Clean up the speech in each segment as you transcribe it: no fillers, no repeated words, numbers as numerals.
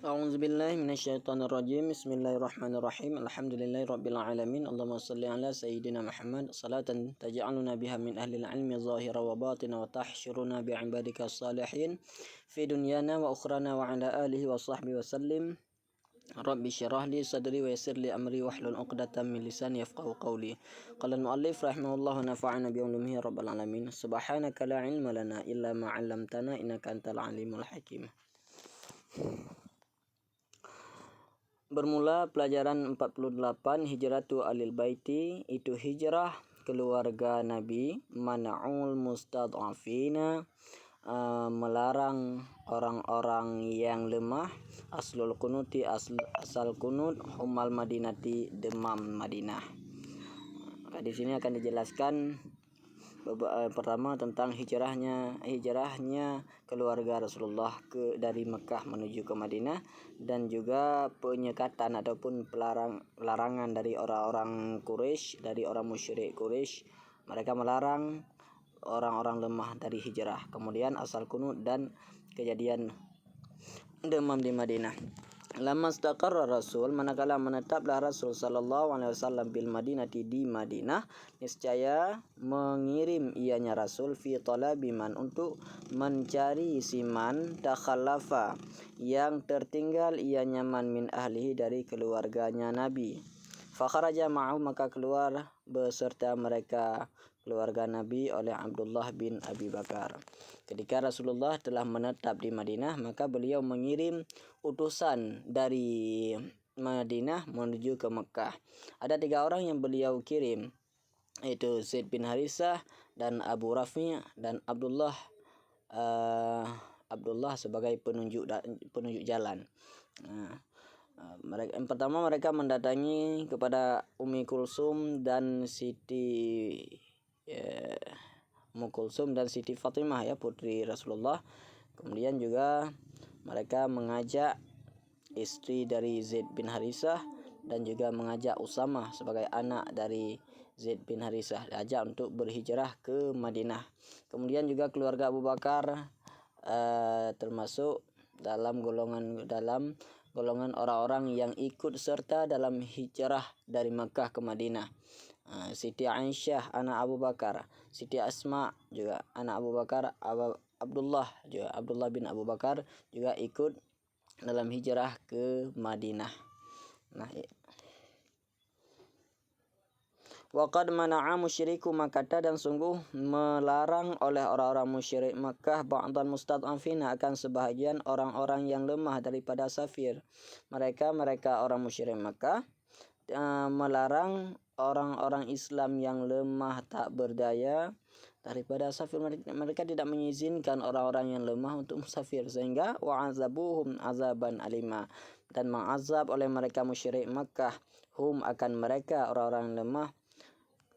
A'udzubillahi minasyaitonirrajim. Bismillahirrahmanirrahim. Alhamdulillahirabbil alamin. Allahumma shalli ala sayyidina Muhammad salatan taj'aluna biha min ahlil ilmi zahira wa batina wa tahsyuruna bi ibadika salihin fi dunyana wa ukhrana wa ala alihi wa sahbihi wa sallim. Rabbi syrah li sadri wa yassir li amri wahlul 'uqdatam min lisani yafqahu qawli. Qala al-mu'allif rahimahullah nafa'ana bi ulumihi rabbil alamin. Subhanaka la ilma lana illa ma 'allamtana innaka antal alimul hakim. Bermula pelajaran 48 hijratu alil baiti, itu hijrah keluarga Nabi, mana'ul mustad'afina, melarang orang-orang yang lemah, aslul kunuti, asal kunut, humal madinati, demam Madinah. Di sini akan dijelaskan pertama tentang hijrahnya keluarga Rasulullah dari Mekah menuju ke Madinah, dan juga penyekatan ataupun larangan dari orang-orang Quraisy, dari orang musyrik Quraisy. Mereka melarang orang-orang lemah dari hijrah. Kemudian asal kunut dan kejadian demam di Madinah. Lama istaqarra Rasul, manakala menetaplah Rasul sallallahu alaihi wasallam bil Madinati, di Madinah, niscaya mengirim ianya Rasul fi talabi man, untuk mencari siman, takhallafa, yang tertinggal ianya man min ahlihi, dari keluarganya Nabi. Fa kharaja ma'ahu, maka keluar beserta mereka keluarga Nabi oleh Abdullah bin Abi Bakar. Ketika Rasulullah telah menetap di Madinah, maka beliau mengirim utusan dari Madinah menuju ke Mekah. Ada 3 orang yang beliau kirim, yaitu Zaid bin Harisah dan Abu Rafi' dan Abdullah sebagai penunjuk jalan. Yang pertama, mereka mendatangi kepada Ummi Kulsum dan Siti Fatimah, putri Rasulullah. Kemudian juga mereka mengajak istri dari Zaid bin Harisah dan juga mengajak Usamah sebagai anak dari Zaid bin Harisah, diajak untuk berhijrah ke Madinah. Kemudian juga keluarga Abu Bakar termasuk dalam golongan orang-orang yang ikut serta dalam hijrah dari Makkah ke Madinah. Siti Aisyah anak Abu Bakar, Siti Asma juga anak Abu Bakar, Abdullah bin Abu Bakar juga ikut dalam hijrah ke Madinah. Waqad mana'a musyriku Makkah, dan sungguh melarang oleh orang-orang musyrik Makkah ba'dal mustad'afina, akan sebahagian orang-orang yang lemah daripada safir. Mereka orang musyrik Makkah melarang orang-orang Islam yang lemah tak berdaya daripada safir. Mereka tidak mengizinkan orang-orang yang lemah untuk musafir, sehingga wa'azabuhum azaban alima, dan mengazab oleh mereka musyrik Makkah hum, akan mereka orang-orang lemah,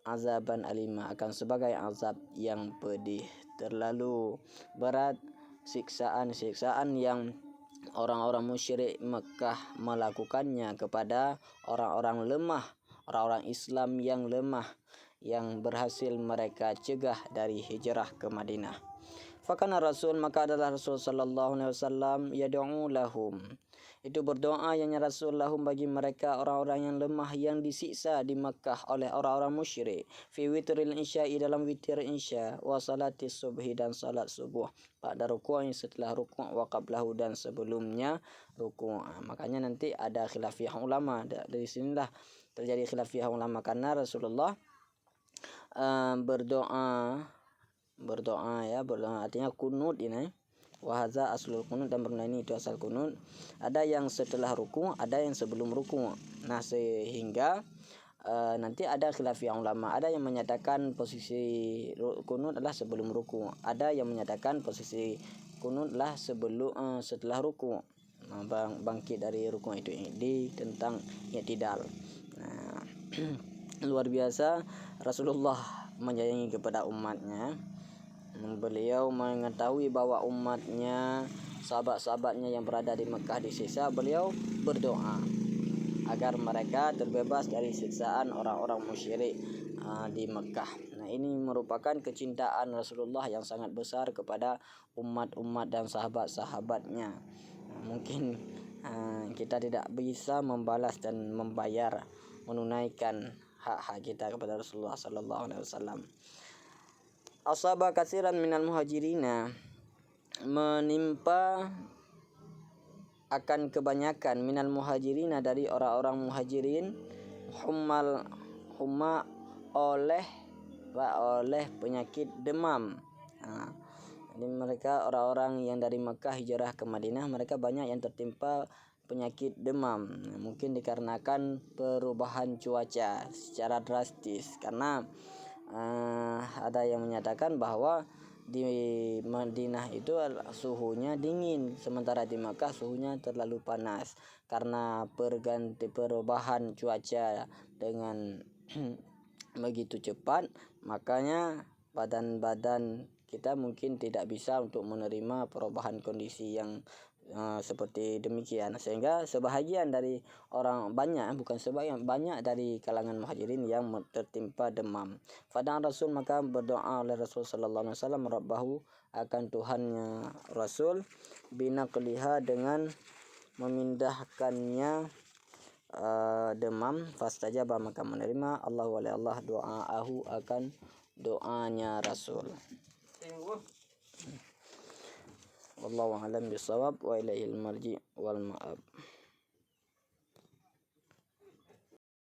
azaban alima, akan sebagai azab yang pedih. Terlalu berat siksaan yang orang-orang musyrik Mekah melakukannya kepada orang-orang lemah, orang-orang Islam yang lemah, yang berhasil mereka cegah dari hijrah ke Madinah. Fakana Rasul, maka adalah Rasul sallallahu alaihi wasallam, yad'u lahum, itu berdoa yang Rasul lahum, bagi mereka orang-orang yang lemah yang disiksa di Makkah oleh orang-orang musyrik, fi witril isya'i, dalam witir isya, wa salatis subhi, dan salat subuh, pada rukuk, setelah rukuk, wa qablahu, dan sebelumnya rukuk. Makanya nanti ada khilafiyah ulama. Dari sinilah terjadi khilafiyah ulama, karena Rasulullah berdoa artinya kunut ini, wahaza aslul kunut, dan bernama ini itu asal kunut. Ada yang setelah ruku', ada yang sebelum ruku'. Sehingga nanti ada khilafiyah ulama. Ada yang menyatakan posisi kunut adalah sebelum ruku', ada yang menyatakan posisi kunut adalah setelah ruku', bangkit dari ruku' itu di tentang i'tidal. Luar biasa Rasulullah menyayangi kepada umatnya. Beliau mengetahui bahwa umatnya, sahabat-sahabatnya yang berada di Mekah disiksa. Beliau berdoa agar mereka terbebas dari siksaan orang-orang musyrik di Mekah. Ini merupakan kecintaan Rasulullah yang sangat besar kepada umat-umat dan sahabat-sahabatnya. Mungkin kita tidak bisa membalas dan membayar, menunaikan hak-hak kita kepada Rasulullah sallallahu alaihi wasallam. Asaba katsiran minal muhajirina, menimpa akan kebanyakan minal muhajirina dari orang-orang muhajirin, humma oleh penyakit demam. Jadi mereka orang-orang yang dari Mekah hijrah ke Madinah, mereka banyak yang tertimpa penyakit demam. Mungkin dikarenakan perubahan cuaca secara drastis, karena ada yang menyatakan bahwa di Madinah itu suhunya dingin, sementara di Makkah suhunya terlalu panas. Karena perubahan cuaca dengan begitu cepat, makanya badan-badan kita mungkin tidak bisa untuk menerima perubahan kondisi yang seperti demikian, sehingga sebahagian dari orang banyak dari kalangan muhajirin yang tertimpa demam. Fada'an Rasul, maka berdoa oleh Rasul sallallahu alaihi wasallam Rabbahu, akan Tuhannya Rasul, binaqliha, dengan memindahkannya demam, fastajaba, maka menerima Allahu wa Allah doaahu, akan doanya Rasul. Wallahu a'lam bishawab wa ilaihil marji wal ma'ab.